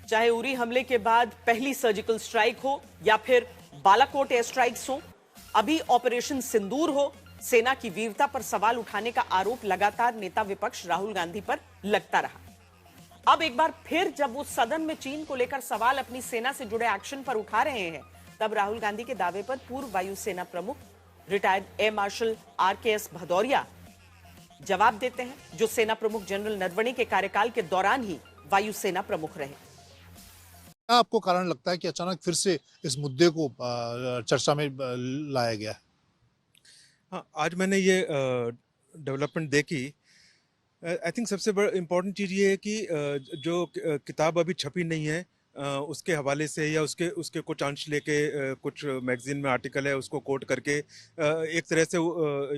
चाहे उरी हमले के बाद पहली सर्जिकल स्ट्राइक हो या फिर बालाकोट एयर स्ट्राइक्स हो, अभी ऑपरेशन सिंदूर हो, सेना की वीरता पर सवाल उठाने का आरोप लगातार नेता विपक्ष राहुल गांधी पर लगता रहा। अब एक बार फिर जब वो सदन में चीन को लेकर सवाल अपनी सेना से जुड़े एक्शन पर उठा रहे हैं, तब राहुल गांधी के दावे पर पूर्व वायुसेना प्रमुख retired air marshal RKS Bhadauria जवाब देते हैं, जो सेना प्रमुख जनरल नरवणे के कार्यकाल के दौरान ही वायुसेना प्रमुख रहे। क्या आपको कारण लगता है कि अचानक फिर से इस मुद्दे को चर्चा में लाया गया है? हाँ, आज मैंने ये डेवलपमेंट देखी। आई थिंक सबसे बड़ा इम्पोर्टेंट चीज़ ये है कि जो किताब अभी छपी नहीं है, उसके हवाले से या उसके उसके कुछ अंश लेके कुछ मैगजीन में आर्टिकल है उसको कोट करके एक तरह से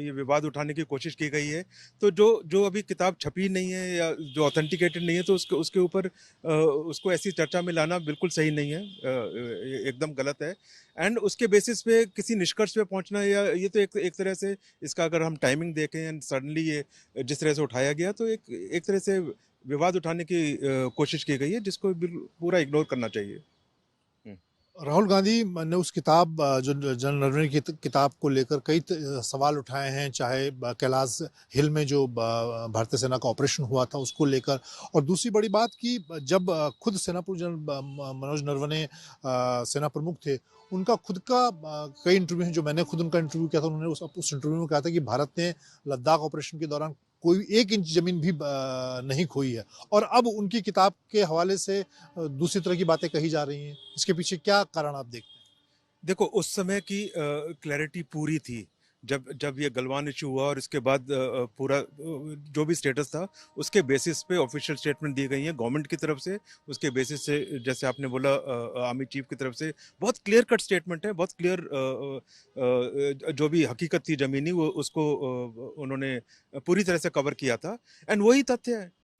ये विवाद उठाने की कोशिश की गई है। तो जो जो अभी किताब छपी नहीं है या जो ऑथेंटिकेटेड नहीं है, तो उसके ऊपर उसको ऐसी चर्चा में लाना बिल्कुल सही नहीं है, एकदम गलत है। एंड उसके बेसिस पे किसी निष्कर्ष पे पहुंचना, या ये तो एक तरह से इसका अगर हम टाइमिंग देखें एंड सडनली ये जिस तरह से उठाया गया, तो एक तरह से विवाद उठाने की कोशिश की गई है, जिसको पूरा इग्नोर करना चाहिए। राहुल गांधी ने उस किताब जो जनरल नरवणे की किताब को लेकर कई सवाल उठाए हैं, चाहे कैलाश हिल में जो भारतीय सेना का ऑपरेशन हुआ था उसको लेकर, और दूसरी बड़ी बात कि जब खुद सेना प्रमुख जनरल मनोज नरवणे सेना प्रमुख थे, उनका खुद का कई इंटरव्यू हैं, जो मैंने खुद उनका इंटरव्यू किया था, उन्होंने उस इंटरव्यू में कहा था कि भारत ने लद्दाख ऑपरेशन के दौरान कोई 1 इंच जमीन भी नहीं खोई है, और अब उनकी किताब के हवाले से दूसरी तरह की बातें कही जा रही हैं। इसके पीछे क्या कारण आप देखते हैं? देखो, उस समय की क्लैरिटी पूरी थी जब ये गलवान इशू हुआ, और इसके बाद पूरा जो भी स्टेटस था उसके बेसिस पे ऑफिशियल स्टेटमेंट दी गई है गवर्नमेंट की तरफ से। उसके बेसिस से, जैसे आपने बोला, आर्मी चीफ की तरफ से बहुत क्लियर कट स्टेटमेंट है, बहुत क्लियर जो भी हकीकत थी ज़मीनी, वो उसको उन्होंने पूरी तरह से कवर किया था। एंड वही तथ्य है,